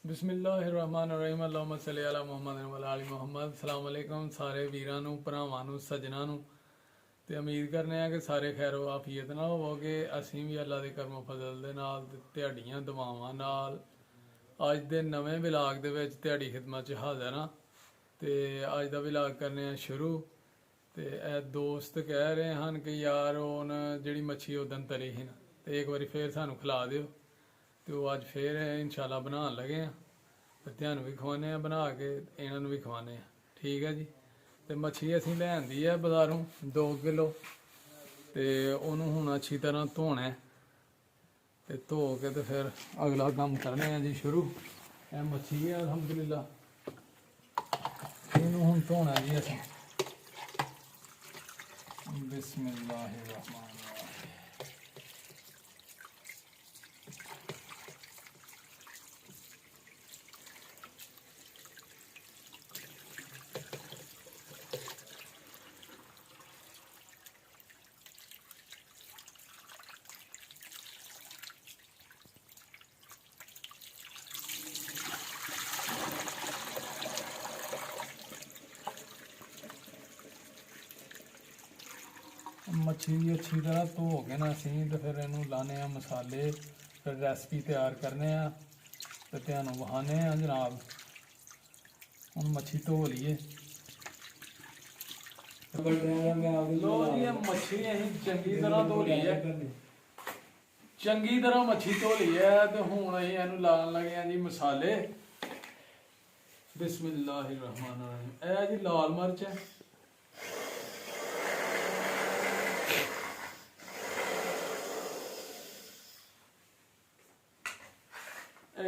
बिस्मिल्लाहिर्रहमानिर्रहीम अल्लाहुम्मा सल्ली अला मुहम्मद व अला आलि मुहम्मद। अस्सलाम वालेकुम सारे वीरां नूं भरावां नूं सज्जनां नूं ते उम्मीद करने आ कि सारे खैरो आफियत नाल होवोगे। असीं भी अल्लाह दे करमो फजल दे नाल ते तुहाडीआं दुआवां नाल अज दे नवें विलाग दे विच तुहाडी खिदमत च हाज़र हां। ते अज दा विलाग करने आ शुरू। ते दोस्त कह रहे हैं कि यार हुण जिहड़ी मच्छी उस दिन तली ही ना ते एक बारी फिर सानूं खिला दिओ। तो अज फिर इंशाल्लाह बनान लगे हैं ते तुहानूं भी खवाने बना के इन्हां नूं भी खवाने। ठीक है जी। तो मच्छी असीं लैंदी है बाज़ारों 2 किलो ते उन्होंने हुण अच्छी तरह धोना है ते धो के तो फिर अगला काम करने हैं जी शुरू। यह मच्छी है अल्हम्दुलिल्लाह, इन्हूं हुण धोना जी असीं। बिस्मिल्लाहिर्रहमानिर्रहीम। मच्छी भी अच्छी तरह धो के ना असीं तो फिर इनू लाने मसाले, फिर रेसिपी तैयार करने तो तुहानूं विखाने जनाब। हुण मच्छी धो लीए। लो जी मच्छी असीं चंगी तरह धो ली है, चंगी तरह मच्छी धो ली है तो हुण असीं इनू लान लगे हैं जी मसाले। बिस्मिल्लाहिर्रहमानिर्रहीम। यह जी लाल मिर्च है,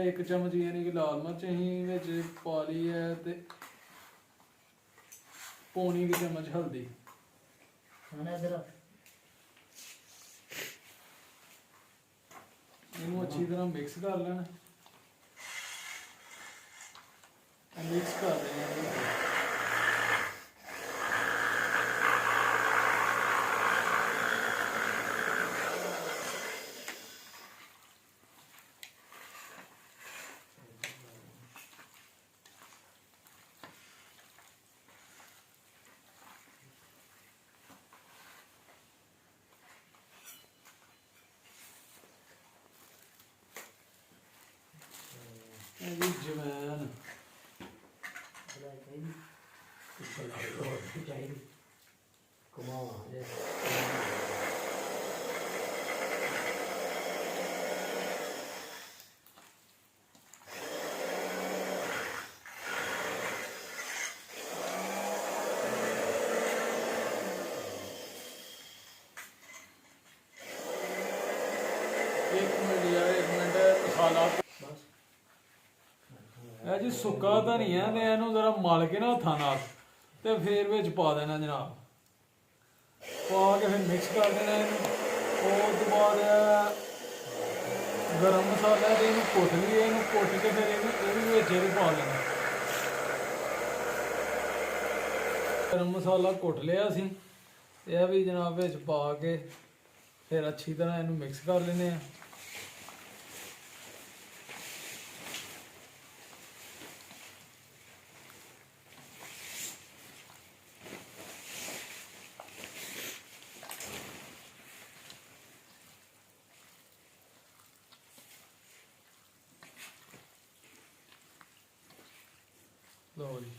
एक चम्मच यानी कि लाल मिर्च असीं पा ली है ते पौनी की चम्मच हल्दी। इनू अच्छी तरह मिक्स कर लेना। मिक्स कर देना। जवैन एक मिनट मसाला है जी। सुक्का धनिया तो इनू जरा मल के ना हत्थां नाल ते फिर विच पा देना जनाब। पा के फिर मिक्स कर देना इनू। उस तो बाद गर्म मसाला तो इनू कुट लिया, इनू कुट के फिर इनू पा देना। गर्म मसाला कुट लिया असीं, यह भी जनाब विच पा के फिर अच्छी तरह इनू मिक्स कर लेने। लो जी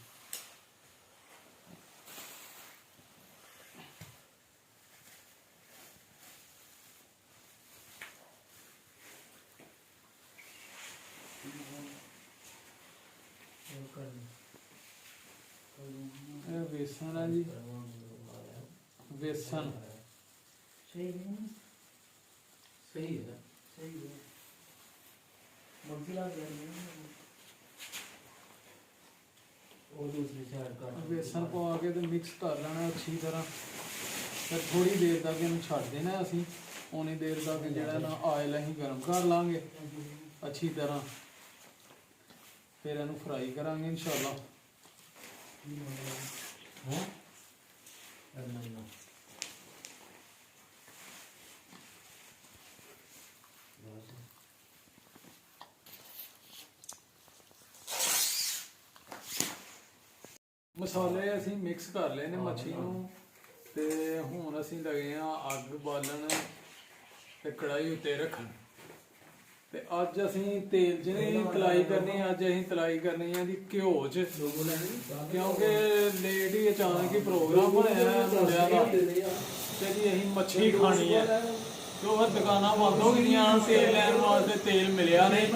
बेसन है जी, बेसन सही है, सही है, सही है। बेसन पा के तो मिक्स कर लेना अच्छी तरह। फिर थोड़ी देर तक इन छड़ देना असीं, उन्नी देर तक जिहड़ा ना ऑयल असीं गर्म कर लांगे अच्छी तरह। फिर इनू फ्राई करांगे इंशाल्लाह। ਮਸਾਲੇ ਅਸੀਂ ਮਿਕਸ ਕਰ ਲਏ ਨੇ ਮੱਛੀ ਨੂੰ ਤੇ ਹੁਣ ਅਸੀਂ ਲਗੇ ਆ ਅੱਗ ਬਾਲਣ ਤੇ ਕੜਾਈ ਉੱਤੇ ਰੱਖਣ। ਤੇ ਅੱਜ ਅਸੀਂ ਤੇਲ 'ਚ ਨਹੀਂ ਤਲਾਈ ਕਰਨੀ, ਅੱਜ ਅਸੀਂ ਤਲਾਈ ਕਰਨੀ ਆ ਜੀ ਘਿਓ 'ਚ, ਕਿਉਂਕਿ ਲੇਟ ਹੀ ਅਚਾਨਕ ਹੀ ਪ੍ਰੋਗਰਾਮ ਬਣਿਆ ਮੁੰਡਿਆਂ ਦਾ ਤੇ ਜੀ ਅਸੀਂ ਮੱਛੀ ਖਾਣੀ ਹੈ। ਤੇ ਉਹ ਦੁਕਾਨਾਂ ਬੰਦ ਹੋ ਗਈਆਂ, ਤੇਲ ਲੈਣ ਵਾਸਤੇ ਤੇਲ ਮਿਲਿਆ ਨਹੀਂ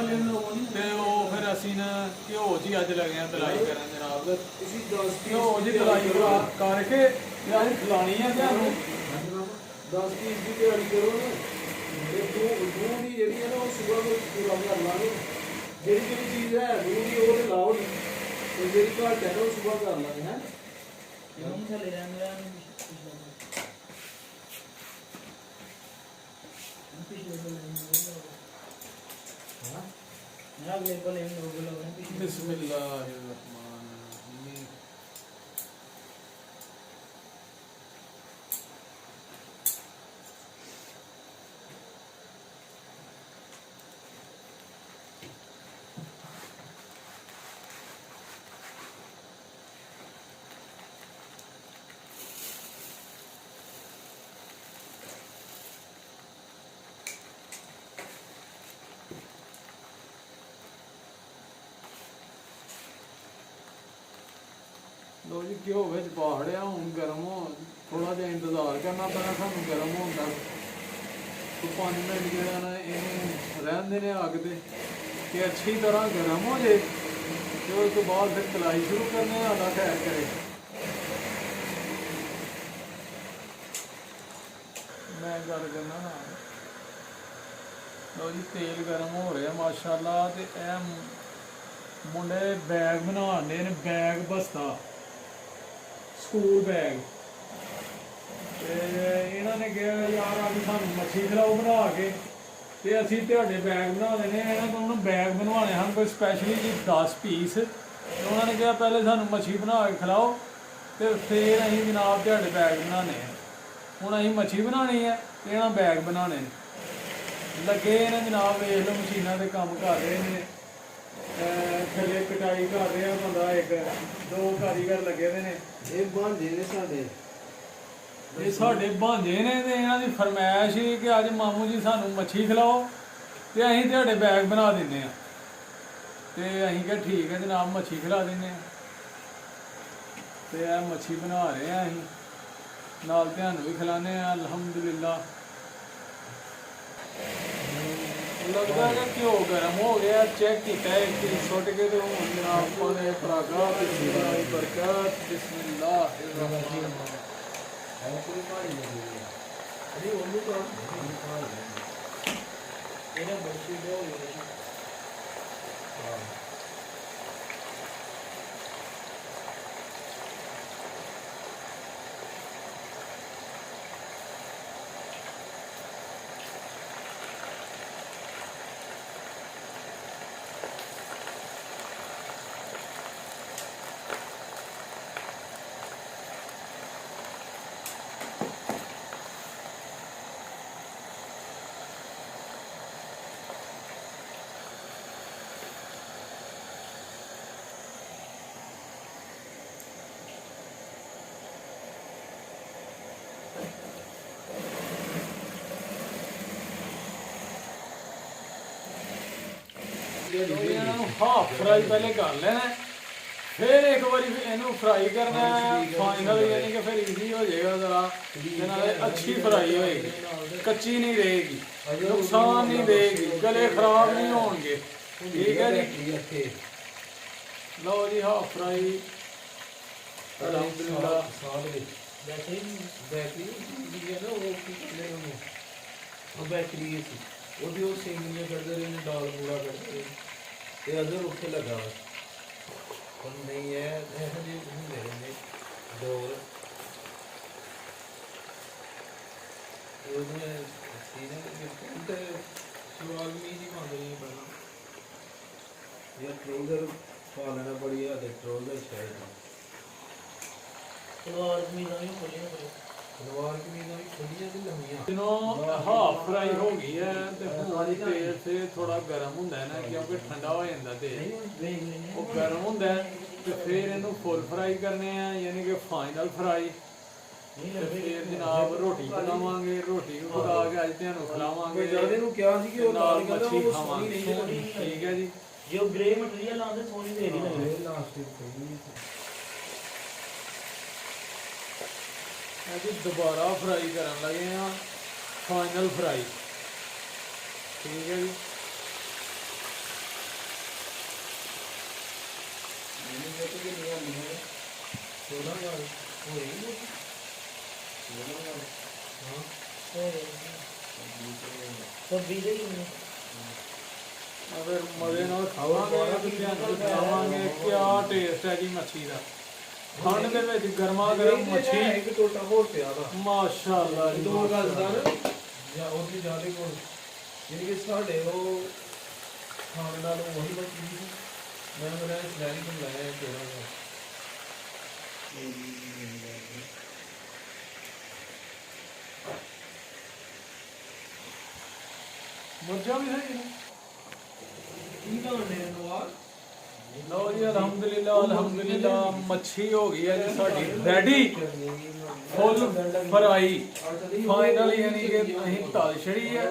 ਤੇ ਉਹ ਫਿਰ ਅਸੀਂ ਨਾ ਘਿਓ 'ਚ ਹੀ ਅੱਜ ਲੱਗੇ ਆ ਤਲਾਈ ਕਰਨ ਜਨਾਬ। ਘਿਓ 'ਚ ਤਲਾਈ ਕਰਕੇ ਤੇ ਅਸੀਂ ਖਿਲਾਣੀ ਆ ਤੁਹਾਨੂੰ 10 ਪੀਸ ਦੀ ਤਿਆਰੀ ਕਰੋ ਨਾ। दूध की जी है ना वो सुबह में पूरा कर लाने, जी चीज़ है दूध की वो लाओ तो जी घट है ना वो सुबह कर लाने हैं। बिस्मिल्लाह। लो जी घ्यो बिच पाड़िया हूँ गर्म हो, थोड़ा जिहा इंतजार करना पैना सानू गर्म होने का। तो 5 मिनट जो ना इन्हू रहन देने अग दे कि अच्छी तरह गर्म हो जाए, तो उस तो बाद फिर तलाई शुरू करने आला खैर करे। मैं गल करना ना, लो जी तेल गर्म हो रहा माशाल्लाह। ते मुंडे बैग बना दे ने, बैग बस्ता स्कूल बैग। इन्होंने कहा यार अभी सानू मच्छी खिलाओ बना के, ते असी तुहाडे बैग बना देने। इन्होंने तो बैग बनवाने हैं कोई स्पैशली जी 10 पीस। तो उन्होंने कहा पहले सानू मच्छी बना के खिलाओ तो फिर असीं जनाब तुहाडे बैग बनाने हैं। हुण असीं मच्छी बनानी है ते इन्हां बैग बनाने लगे ने जनाब। वेख लो मशीनां दे कम्म कर रहे हैं, थल्ले कटाई कर रहे हैं बंदा, एक 2 कारीगर लगे दे ने। ये भांजे ने साडे, ये साडे भांजे ने ते इन्हां दी फरमाइश ही कि अज मामू जी सानू मच्छी खिलाओ ते असीं तुहाडे बैग बना दिंदे आ। ते असीं कहा ठीक है जनाब मच्छी खिला दिंदे आ। ते यह मच्छी बना रहे हैं असीं, नाल तुहानू भी खिलाने अल्हम्दुलिल्लाह। लगता है कि घ्यो गर्म हो गया, चेक किया एक चीज सुट के तो जनाब पाने परागा बरकत बिस्मिल्लाह। हाफ फ्राई पहले कर लेना, फिर एक बार इनू फ्राई करना फाइनल, यानी कि फिर इजी हो जाएगा जरा, अच्छी फ्राई होएगी, कच्ची नहीं रहेगी, नुकसान नहीं देगी, गले खराब नहीं होंगे। ठीक है जी, लो जी हाफ फ्राई अल्हम्दुलिल्लाह। बैटरी ਉਹਦੀ ਉਹ ਸੇਮੀਆਂ ਕਰਦੇ ਰਹੇ ਨੇ, ਦਾਲ ਪੂਰਾ ਕਰਦੇ ਤੇ ਅਦਰ ਉੱਥੇ ਲੱਗਾ ਪਰ ਨਹੀਂ ਹੈ ਇਹੋ ਜਿਹੇ ਹੁੰਦੇ ਰਹਿੰਦੇ ਡੋਰ। ਉਹਨੇ ਸੀਨੇ ਤੇ ਸਵਾਲ ਵੀ ਨਹੀਂ ਪਾਉਂਦੇ ਨਹੀਂ ਪਹਿਲਾਂ ਯਾਰ ਟ੍ਰੋਜ਼ਰ ਪਾ ਲੈਣਾ ਬੜੀ ਆ ਤੇ ਟ੍ਰੋਜ਼ਰ ਸ਼ਾਇਦ ਸਲਵਾਰ ਕਮੀਜ਼ਾਂ ਵੀ ਖੋਲੀਆਂ ਪਏ, सलवार कमीज़ां भी खुलियां ते लंबियां। जिन्हों हाफ फ्राई हो गई है तो तेल से थोड़ा गर्म होंदा है ना, क्योंकि ठंडा हो जाता तेल, वो गर्म होंदा है ਤੇ ਫਿਰ ਇਹਨੂੰ ਫੁੱਲ ਫਰਾਈ ਕਰਨੇ ਆ, ਯਾਨੀ ਕਿ ਫਾਈਨਲ ਫਰਾਈ। ਤੇ ਫਿਰ ਜਨਾਬ ਰੋਟੀ ਬਣਾਵਾਂਗੇ, ਰੋਟੀ ਪਕਾ ਕੇ ਅੱਜ ਤੁਹਾਨੂੰ ਖਿਲਾਵਾਂਗੇ। ਜਿਆਦਾ ਨੂੰ ਕਿਹਾ ਸੀ ਕਿ ਉਹ ਨਾਲ ਨਾਲ ਕਹਿੰਦਾ ਮੱਛੀ ਉਹ ਖਾਵਾਂਗੇ। ਸੋਹਣੀ ਨਹੀਂ ਠੀਕ ਹੈ ਜੀ। ਜੇ ਉਹ ਗ੍ਰੇ ਮਟੀਰੀਅਲ ਆਉਂਦੇ ਸੋਹਣੀ ਦੇ ਨਹੀਂ ਲੱਗਦੀ। ਲਾਸਟ ਅਸੀਂ ਦੁਬਾਰਾ ਫਰਾਈ ਕਰਨ ਲੱਗੇ ਆ, ਫਾਈਨਲ ਫਰਾਈ। ਠੀਕ ਹੈ ਜੀ। ਸਬਜ਼ੀ ਦੇ ਹੀ ਨੇ। ਅਗਰ ਮਜ਼ੇ ਨਾਲ ਖਾਵਾਂਗੇ ਤੇ ਤੁਹਾਨੂੰ ਖਿਲਾਵਾਂਗੇ। ਕਿਆ ਟੇਸਟ ਹੈ ਜੀ ਮੱਛੀ ਦਾ, ਠੰਡ ਦੇ ਵਿੱਚ ਗਰਮਾ ਗਰਮ ਮੱਛੀ। ਇੱਕ ਟੋਟਾ ਹੋਰ ਪਿਆ ਦਾ ਮਾਸ਼ਾਅੱਲਾ ਜੀ। ਦੋ ਗੱਲ ਦਾ ਜਾਂ ਉਹਦੀ ਜ਼ਿਆਦਾ ਕੋਲ ਜਿਹੜੀ ਕਿ ਸਾਡੇ ਉਹ ਖਾਣ ਨਾਲ ਉਹੀ ਬਚੀ ਸੀ। ਮੈਂ ਮੇਰਾ ਸਲੈਰੀ ਨੂੰ ਲਾਇਆ ਥੋੜਾ ਜਿਹਾ। ਮੁਰਜਾ ਵੀ ਸਹੀ ਹੈ। ਕੀ ਬਣਾਉਂਦੇ ਨੇ ਨਵਾਜ਼? ਲਓ ਜੀ ਅਲਹਮਦੁਲਿਲਾ ਅਲਹਮਦੁਲਿਲਾ ਮੱਛੀ ਹੋ ਗਈ ਹੈ ਜੀ ਸਾਡੀ ਰੈਡੀ, ਫੁੱਲ ਫਰਾਈ ਫਾਈਨਲ। ਯਾਨੀ ਕਿ ਅਸੀਂ ਤਲ ਛੜੀ ਹੈ।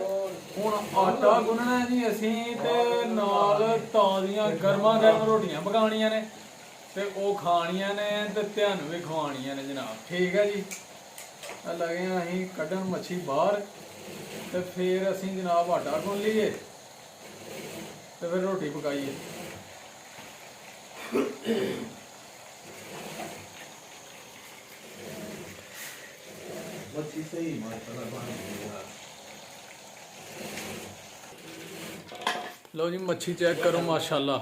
ਹੁਣ ਆਟਾ ਗੁੰਨਣਾ ਹੈ ਜੀ ਅਸੀਂ, ਤੇ ਨਾਲ ਤਾਜ਼ੀਆਂ ਗਰਮਾ ਗਰਮ ਰੋਟੀਆਂ ਪਕਾਉਣੀਆਂ ਨੇ ਤੇ ਉਹ ਖਾਣੀਆਂ ਨੇ ਤੇ ਤੁਹਾਨੂੰ ਵੀ ਖਵਾਉਣੀਆਂ ਨੇ ਜਨਾਬ। ਠੀਕ ਹੈ ਜੀ। ਲੱਗੇ ਹਾਂ ਅਸੀਂ ਕੱਢਣ ਮੱਛੀ ਬਾਹਰ, ਤੇ ਫਿਰ ਅਸੀਂ ਜਨਾਬ ਆਟਾ ਗੁੰਨ ਲਈਏ ਤੇ ਫਿਰ ਰੋਟੀ ਪਕਾਈਏ। ਮੱਛੀ ਸਹੀ ਮਾਸ਼ਾਅੱਲਾ ਬਣ ਗਈ ਹੈ। ਲਓ ਜੀ ਮੱਛੀ ਚੈੱਕ ਕਰੋ। ਮਾਸ਼ਾਅੱਲਾ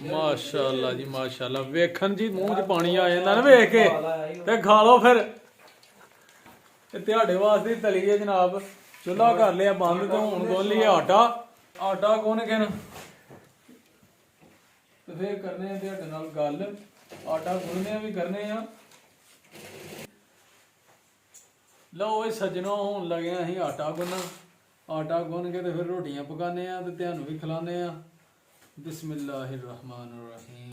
ਮਾਸ਼ਾਅੱਲਾ ਜੀ ਮਾਸ਼ਾਅੱਲਾ। ਵੇਖਣ ਜੀ ਮੂੰਹ 'ਚ ਪਾਣੀ ਆ ਜਾਂਦਾ ਨਾ ਵੇਖ ਕੇ, ਤੇ ਖਾ ਲਓ ਫਿਰ। ਤੇ ਤੁਹਾਡੇ ਵਾਸਤੇ ਤਲੀ ਹੈ ਜਨਾਬ। ਚੁੱਲ੍ਹਾ ਕਰ ਲਿਆ ਬੰਦ ਤੇ ਹੁਣ ਗੁੰਨ ਲਈਏ ਆਟਾ। ਆਟਾ ਗੁੰਨ ਕੇ ਨਾ ਤੇ ਫਿਰ ਕਰਨੇ ਆ ਤੁਹਾਡੇ ਨਾਲ ਗੱਲ। ਆਟਾ ਗੁੰਨਿਆ ਵੀ ਕਰਨੇ ਆ। ਲਓ ਇਹ ਸੱਜਣੋ ਹੁਣ ਲੱਗੇ ਅਸੀਂ ਆਟਾ ਗੁੰਨਣ। ਆਟਾ ਗੁੰਨ ਕੇ ਤੇ ਫਿਰ ਰੋਟੀਆਂ ਪਕਾਉਂਦੇ ਆ ਤੇ ਤੁਹਾਨੂੰ ਵੀ ਖਿਲਾਉਂਦੇ ਆ। ਬਿਸਮਿल्लाहिर रहमानिर रहीम।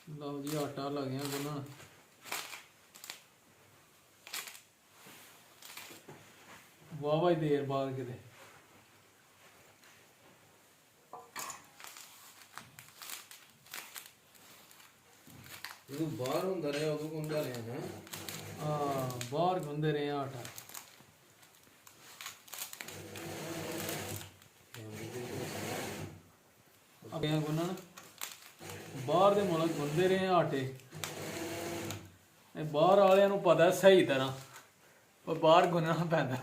ਲਓ ਜੀ ਆਟਾ ਲੱਗਿਆ ਗੁੰਨਣ। ਵਾਹ ਦੇਰ ਬਾਅਦ ਕਿਤੇ। ਜਦੋਂ ਬਾਹਰ ਹੁੰਦਾ ਰਿਹਾ ਉਦੋਂ ਗੁੰਦਾ ਰਿਹਾ ਹੈ। ਹਾਂ ਬਾਹਰ ਗੁੰਦੇ ਰਹੇ ਆ ਆਟਾ। ਅੱਗੇ ਗੁੰਨਣ ਬਾਹਰ ਦੇ ਮੁਲਕ ਗੁੰਦੇ ਰਹੇ ਆ ਆਟੇ। ਇਹ ਬਾਹਰ ਵਾਲਿਆਂ ਨੂੰ ਪਤਾ ਸਹੀ ਤਰ੍ਹਾਂ, ਪਰ ਬਾਹਰ ਗੁੰਨਣਾ ਪੈਂਦਾ।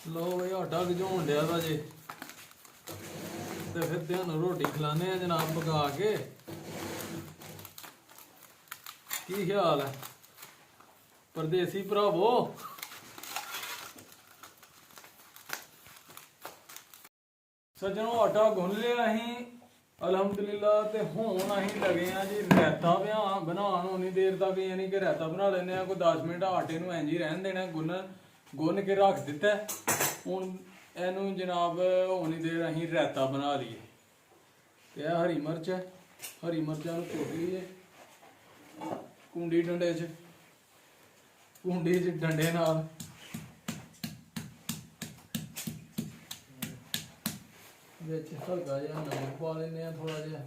ਲੋ ਬਈ ਆਟਾ ਗਝੋਣ ਡਿਆ ਵਾ ਜੇ, ਤੇ ਫਿਰ ਤੁਹਾਨੂੰ ਰੋਟੀ ਖਿਲਾਣੇ ਆ ਜਨਾਬ ਪਕਾ ਕੇ। ਕੀ ਖਿਆਲ ਹੈ ਪਰਦੇਸੀ ਭਰਾਵੋ? ਸੱਜਣੋ ਆਟਾ ਗੁੰਨ ਲਿਆ ਅਸੀਂ ਅਲਹਮਦੁਲਿਲਾ। ਤੇ ਹੁਣ ਅਸੀਂ ਲੱਗੇ ਆ ਜੀ ਰਾਇਤਾ ਬਣਾਉਣ। ਉਨੀ ਦੇਰ ਤੱਕ ਯਾਨੀ ਕਿ ਰਾਇਤਾ ਬਣਾ ਲੈਂਦੇ ਆ। ਕੋਈ 10 ਮਿੰਟ ਆਟੇ ਨੂੰ ਇੰਝ ਹੀ ਰਹਿਣ ਦੇਣਾ। ਗੁੰਨ ਕੇ ਰੱਖ ਦਿੱਤਾ। ਹੁਣ ਇਹਨੂੰ ਜਨਾਬ ਉਨੀ ਦੇਰ ਅਸੀਂ ਰਾਇਤਾ ਬਣਾ ਲਈਏ। ਤੇ ਇਹ ਹਰੀ ਮਿਰਚ ਹੈ, ਹਰੀ ਮਿਰਚਾਂ ਨੂੰ ਕੁੱਟ ਲਈਏ ਕੁੰਡੀ ਡੰਡੇ 'ਚ, ਕੁੰਡੀ 'ਚ ਡੰਡੇ ਨਾਲ। ਵਿੱਚ ਹਲਕਾ ਜਿਹਾ ਨਮਕ ਪਾ ਲੈਂਦੇ ਆ ਥੋੜਾ ਜਿਹਾ।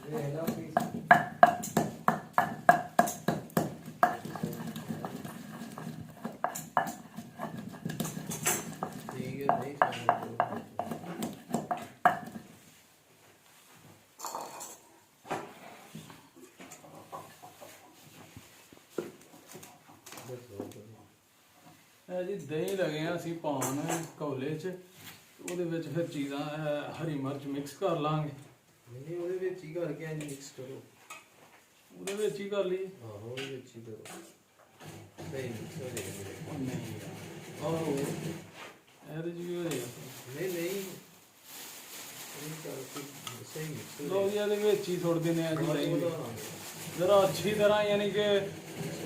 ਇਹ ਨਾ ਪੀਸ ਠੀਕ ਹੈ ਨਹੀਂ ਸਮਝ ਇਹ ਜੀ ਦਹੀਂ ਲਗੇ ਆ ਅਸੀਂ ਪਾਉਣ ਕੌਲੇ 'ਚ, ਉਹਦੇ ਵਿੱਚ ਫਿਰ ਚੀਜ਼ਾਂ ਹਰੀ ਮਿਰਚ ਮਿਕਸ ਕਰ ਲਾਂਗੇ। ਨਹੀਂ ਉਹਦੇ ਵਿੱਚ ਹੀ ਕਰਕੇ ਐਂ ਮਿਕਸ ਕਰੋ। ਉਹਦੇ ਵਿੱਚ ਹੀ ਕਰ ਲਈ। ਆਹੋ ਉਹਦੇ ਵਿੱਚ ਹੀ ਕਰੋ। ਨਹੀਂ ਮਿਕਸ ਹੋ ਜਾਏਗਾ। ਨਹੀਂ ਆਹੋ ਇਹਦੇ 'ਚ ਵੀ ਹੋ ਜਾਏਗਾ। ਨਹੀਂ ਨਹੀਂ ਇਹ ਕਰਕੇ ਸਹੀ ਮਿਕਸ ਹੋ ਲੋ ਜੀ ਇਹਦੇ ਵਿੱਚ ਹੀ ਸੁੱਟ ਦਿੰਦੇ ਆ ਜੀ ਦਹੀਂ ਜਾਏਗਾ। ਜਰਾ ਅੱਛੀ ਤਰ੍ਹਾਂ ਯਾਨੀ ਕਿ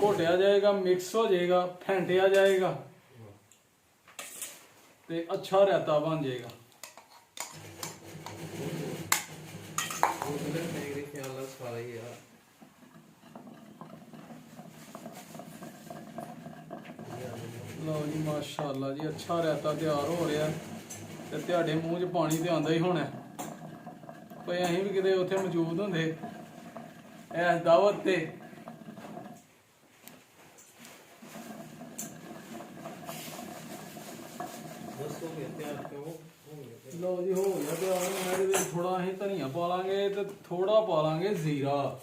ਘੋਟਿਆ ਜਾਏਗਾ, ਮਿਕਸ ਹੋ ਜਾਏਗਾ, ਫੈਂਟਿਆ ਜਾਏਗਾ ਤੇ ਅੱਛਾ ਰਾਇਤਾ ਬਣ ਜਾਏਗਾ। ਉਹ ਜਿਹੜੇ ਮੇਰੇ ਖਿਆਲ ਨਾਲ ਸਾਰਾ ਹੀ ਆ। ਲਓ ਜੀ ਮਾਸ਼ਾਅੱਲਾ ਜੀ ਅੱਛਾ ਰਾਇਤਾ ਤਿਆਰ ਹੋ ਰਿਹਾ ਤੇ ਤੁਹਾਡੇ ਮੂੰਹ 'ਚ ਪਾਣੀ ਤੇ ਆਉਂਦਾ ਹੀ ਹੋਣਾ ਭਈ ਅਸੀਂ ਵੀ ਕਿਤੇ ਉੱਥੇ ਮੌਜੂਦ ਹੁੰਦੇ ਇਸ ਦਾਵਤ ਤੇ। ਬਸ ਹੋ ਗਿਆ ਤਿਆਰ ਕਰੋ। ਹੋ ਗਿਆ ਤਿਆਰ। ਲਓ ਜੀ ਹੋ ਗਿਆ ਤਿਆਰ। ਹੁਣ ਇਹਦੇ ਵਿੱਚ ਥੋੜਾ ਅਸੀਂ ਧਨੀਆ ਪਾ ਲਾਂਗੇ ਤੇ ਥੋੜਾ ਪਾ ਲਾਂਗੇ ਜ਼ੀਰਾ।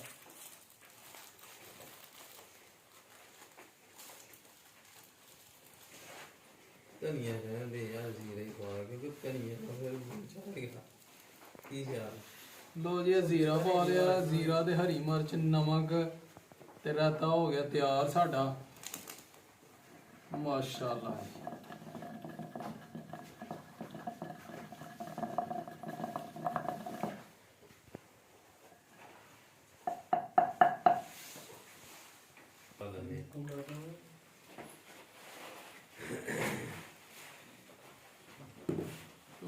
ਧਨੀਆ ਕਹਿੰਦੇ ਯਾਰ ਜ਼ੀਰਾ ਹੀ ਪਾ ਕਿਉਂਕਿ ਧਨੀਆ ਨਾਲ ਫਿਰ ਚਾਹੇਗਾ ਕੀ ਯਾਰ। ਲਓ ਜੀ ਇਹ ਜ਼ੀਰਾ ਪਾ ਲਿਆ, ਜ਼ੀਰਾ ਤੇ ਹਰੀ ਮਿਰਚ ਨਮਕ ਤੇ ਰਾਇਤਾ ਹੋ ਗਿਆ ਤਿਆਰ ਸਾਡਾ ਮਾਸ਼ਾਅੱਲਾ।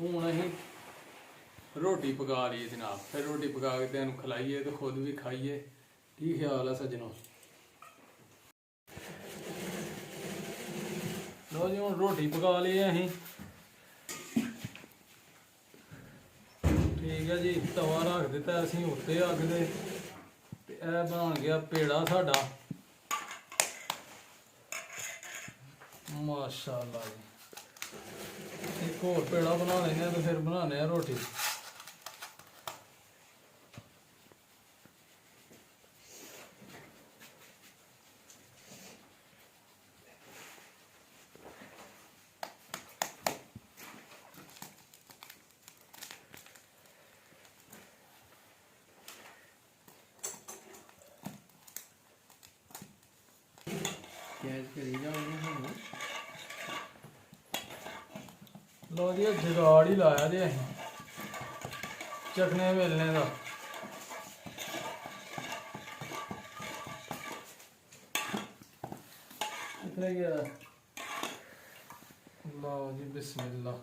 ਹੁਣ ਅਸੀਂ ਰੋਟੀ ਪਕਾ ਲਈਏ ਜਨਾਬ, ਫਿਰ ਰੋਟੀ ਪਕਾ ਕੇ ਤੈਨੂੰ ਖਿਲਾਈਏ ਤੇ ਖੁਦ ਵੀ ਖਾਈਏ। ਕੀ ਖਿਆਲ ਆ ਸੱਜਣੋ? ਲਓ ਜੀ ਹੁਣ ਰੋਟੀ ਪਕਾ ਲਈ ਅਸੀਂ। ਠੀਕ ਹੈ ਜੀ, ਤਵਾ ਰੱਖ ਦਿੱਤਾ ਅਸੀਂ ਉੱਤੇ ਅੱਗ ਦੇ ਤੇ ਇਹ ਬਣ ਗਿਆ ਪੇੜਾ ਸਾਡਾ ਮਾਸ਼ਾਅੱਲਾ ਜੀ। ਇੱਕ ਹੋਰ ਪੇੜਾ ਬਣਾ ਲੈਂਦੇ ਆ ਤੇ ਫਿਰ ਬਣਾਉਂਦੇ ਆ ਰੋਟੀ। ਗੈਸ ਕਰੀ ਜਾਵਾਂਗੇ ਹੁਣ। ਲੋ ਜੀ ਇਹ ਜੁਗਾੜ ਹੀ ਲਾਇਆ ਜੇ ਅਸੀਂ ਚਖਣੇ ਮਿਲਣੇ ਦਾ। ਕਿੱਥੇ ਗਿਆ? ਲਓ ਜੀ ਬਿਸਮਿल्लाह।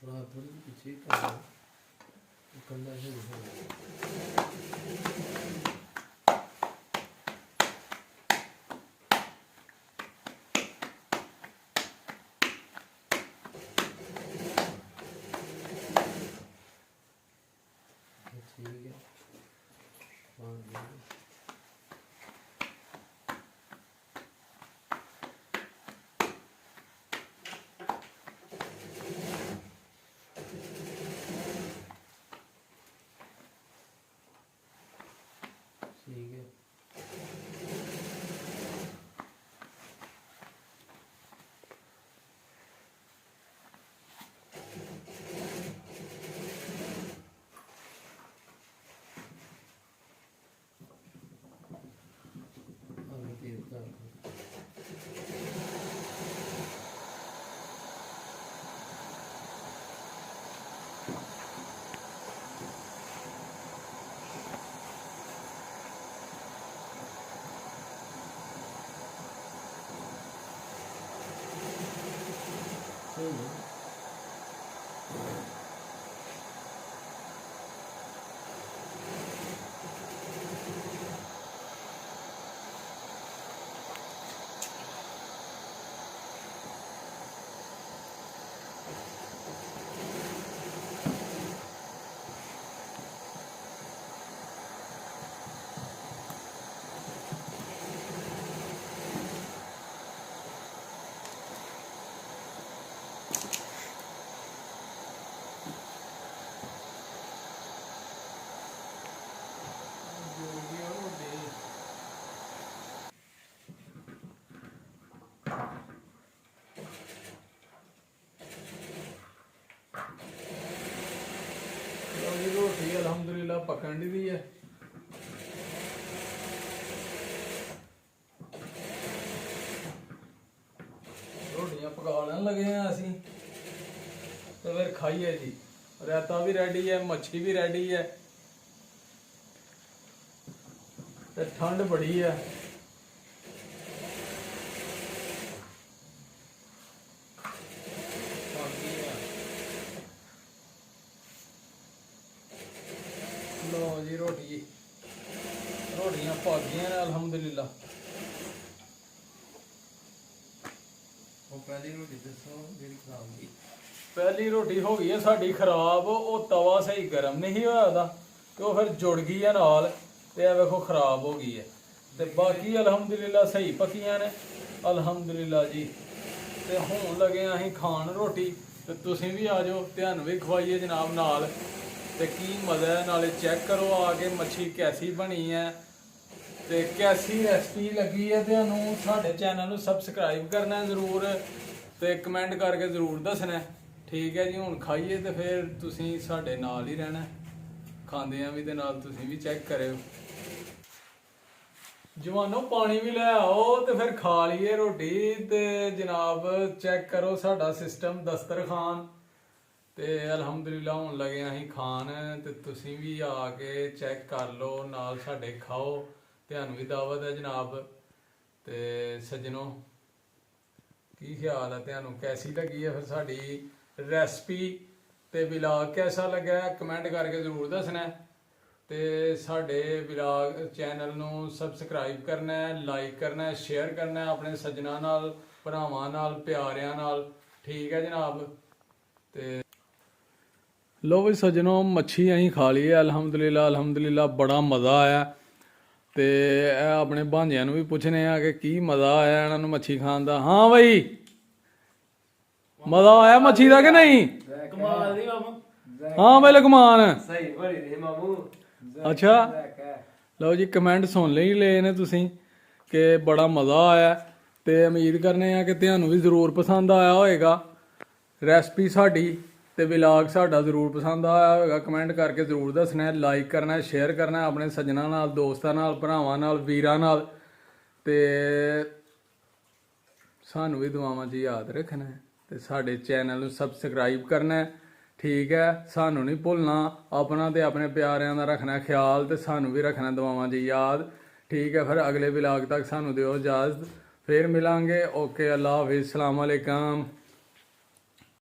थोड़ा थोड़ी पीछे कर दो। कंधा से ठीक है। ਅਲਹਮਦੁਲਿਲਾ ਪਕਣ ਦੀ ਹੈ। ਰੋਟੀਆਂ ਪਕਾ ਲੈਣ ਲੱਗੇ ਆ ਅਸੀਂ ਤੇ ਫਿਰ ਖਾਈਏ ਜੀ। ਰਾਇਤਾ ਵੀ ਰੈਡੀ ਹੈ, ਮੱਛੀ ਵੀ ਰੈਡੀ ਹੈ ਤੇ ਠੰਡ ਬੜੀ ਹੈ। ਲੋ ਜੀ ਰੋਟੀਆਂ ਪੱਕ ਗਈਆਂ ਨੇ ਅਲਹਮਦੁਲਿਲਾ। ਉਹ ਪਹਿਲੀ ਰੋਟੀ ਦੱਸੋ ਜਿਹੜੀ ਖਰਾਬ ਹੋਈ। ਪਹਿਲੀ ਰੋਟੀ ਹੋ ਗਈ ਹੈ ਸਾਡੀ ਖਰਾਬ। ਉਹ ਤਵਾ ਸਹੀ ਗਰਮ ਨਹੀਂ ਹੋਇਆ ਉਹਦਾ ਤੇ ਉਹ ਫਿਰ ਜੁੜ ਗਈ ਹੈ ਨਾਲ ਤੇ ਇਹ ਵੇਖੋ ਖਰਾਬ ਹੋ ਗਈ ਹੈ। ਤੇ ਬਾਕੀ ਅਲਹਮਦੁਲਿਲਾ ਸਹੀ ਪੱਕੀਆਂ ਨੇ ਅਲਹਮਦੁਲਿਲਾ ਜੀ। ਤੇ ਹੁਣ ਲੱਗੇ ਆਂ ਅਸੀਂ ਖਾਣ ਰੋਟੀ ਤੇ ਤੁਸੀਂ ਵੀ ਆ ਜਾਓ, ਤੁਹਾਨੂੰ ਵੀ ਖਵਾਈਏ ਜਨਾਬ ਨਾਲ। ਤੇ ਕੀ ਮਜ਼ਾ ਹੈ, ਨਾਲੇ ਚੈੱਕ ਕਰੋ ਆ ਕੇ ਮੱਛੀ ਕੈਸੀ ਬਣੀ ਹੈ ਤੇ ਕੈਸੀ ਰੈਸਪੀ ਲੱਗੀ ਹੈ। ਤੁਹਾਨੂੰ ਸਾਡੇ ਚੈਨਲ ਨੂੰ ਸਬਸਕ੍ਰਾਈਬ ਕਰਨਾ ਜ਼ਰੂਰ ਤੇ ਕਮੈਂਟ ਕਰਕੇ ਜ਼ਰੂਰ ਦੱਸਣਾ। ਠੀਕ ਹੈ ਜੀ, ਹੁਣ ਖਾਈਏ ਤੇ ਫਿਰ ਤੁਸੀਂ ਸਾਡੇ ਨਾਲ ਹੀ ਰਹਿਣਾ, ਖਾਂਦਿਆਂ ਵੀ ਤੇ ਨਾਲ ਤੁਸੀਂ ਵੀ ਚੈੱਕ ਕਰਿਓ। ਜਵਾਨੋ ਪਾਣੀ ਵੀ ਲੈ ਆਓ ਤੇ ਫਿਰ ਖਾ ਲਈਏ ਰੋਟੀ। ਤੇ ਜਨਾਬ ਚੈੱਕ ਕਰੋ ਸਾਡਾ ਸਿਸਟਮ ਦਸਤਰਖਾਨ ਤੇ ਅਲਹਮਦੁਲਿਲਾ ਹੁਣ ਲੱਗੇ ਅਸੀਂ ਖਾਣ ਤੇ ਤੁਸੀਂ ਵੀ ਆ ਕੇ ਚੈੱਕ ਕਰ ਲਓ, ਨਾਲ ਸਾਡੇ ਖਾਓ। ਤੁਹਾਨੂੰ ਵੀ ਦਾਵਤ ਹੈ ਜਨਾਬ। ਤੇ ਸੱਜਣੋ ਕੀ ਖਿਆਲ ਹੈ, ਤੁਹਾਨੂੰ ਕੈਸੀ ਲੱਗੀ ਹੈ ਫਿਰ ਸਾਡੀ ਰੈਸਪੀ ਤੇ ਵਲੌਗ ਕੈਸਾ ਲੱਗਾ ਕਮੈਂਟ ਕਰਕੇ ਜ਼ਰੂਰ ਦੱਸਣਾ। ਤੇ ਸਾਡੇ ਵਲੌਗ ਚੈਨਲ ਨੂੰ ਸਬਸਕ੍ਰਾਈਬ ਕਰਨਾ ਹੈ, ਲਾਈਕ ਕਰਨਾ ਹੈ, ਸ਼ੇਅਰ ਕਰਨਾ ਹੈ ਆਪਣੇ ਸੱਜਣਾਂ ਨਾਲ, ਭਰਾਵਾਂ ਨਾਲ, ਪਿਆਰਿਆਂ ਨਾਲ। ਠੀਕ ਹੈ ਜਨਾਬ। ਤੇ ਲੋ ਵੀ ਸੱਜਣੋ ਮੱਛੀ ਅਸੀਂ ਖਾ ਲਈ ਹੈ ਅਲਹਮਦੁਲਿਲਾ। ਅਲਹਮਦੁਲਿਲਾ ਬੜਾ ਮਜ਼ਾ ਆਇਆ ਤੇ ਇਹ ਆਪਣੇ ਭਾਂਜਿਆਂ ਨੂੰ ਵੀ ਪੁੱਛਨੇ ਆ ਕਿ ਕੀ ਮਜ਼ਾ ਆਇਆ ਇਹਨਾਂ ਨੂੰ ਮੱਛੀ ਖਾਣ ਦਾ। ਹਾਂ ਬਈ ਮਜ਼ਾ ਆਇਆ ਮੱਛੀ ਦਾ ਕਿ ਨਹੀਂ? ਕਮਾਲ ਦੀ ਮਾਮੂ। ਹਾਂ ਬਈ ਲਕਮਾਨ ਸਹੀ ਬੜੀ ਰਹੀ ਮਾਮੂ। ਅੱਛਾ ਲਓ ਜੀ ਕਮੈਂਟ ਸੁਣ ਲਈ ਲਏ ਨੇ ਤੁਸੀਂ ਕਿ ਬੜਾ ਮਜ਼ਾ ਆਇਆ ਤੇ ਉਮੀਦ ਕਰਨੇ ਆ ਕਿ ਤੁਹਾਨੂੰ ਵੀ ਜ਼ਰੂਰ ਪਸੰਦ ਆਇਆ ਹੋਏਗਾ ਰੈਸਪੀ ਸਾਡੀ ਤੇ ਵਲੌਗ ਸਾਡਾ ਜ਼ਰੂਰ ਪਸੰਦ ਆਇਆ ਹੋਵੇਗਾ। ਕਮੈਂਟ ਕਰਕੇ ਜ਼ਰੂਰ ਦੱਸਣਾ, ਲਾਈਕ ਕਰਨਾ, ਸ਼ੇਅਰ ਕਰਨਾ ਆਪਣੇ ਸੱਜਣਾਂ ਨਾਲ, ਦੋਸਤਾਂ ਨਾਲ, ਭਰਾਵਾਂ ਨਾਲ, ਵੀਰਾਂ ਨਾਲ। ਤੇ ਸਾਨੂੰ ਵੀ ਦੁਆਵਾਂ 'ਚ ਯਾਦ ਰੱਖਣਾ ਹੈ ਤੇ ਸਾਡੇ ਚੈਨਲ ਨੂੰ ਸਬਸਕ੍ਰਾਈਬ ਕਰਨਾ ਹੈ। ਠੀਕ ਹੈ, ਸਾਨੂੰ ਨਹੀਂ ਭੁੱਲਣਾ, ਆਪਣਾ ਤੇ ਆਪਣੇ ਪਿਆਰਿਆਂ ਦਾ ਰੱਖਣਾ ਖਿਆਲ ਤੇ ਸਾਨੂੰ ਵੀ ਰੱਖਣਾ ਦੁਆਵਾਂ 'ਚ ਯਾਦ। ਠੀਕ ਹੈ, ਫਿਰ ਅਗਲੇ ਵਲੌਗ ਤੱਕ ਸਾਨੂੰ ਦਿਓ ਇਜਾਜ਼ਤ, ਫਿਰ ਮਿਲਾਂਗੇ। ਓਕੇ, ਅੱਲਾ ਹਾਫਿਜ਼, ਸਲਾਮ ਅਲੈਕਮ।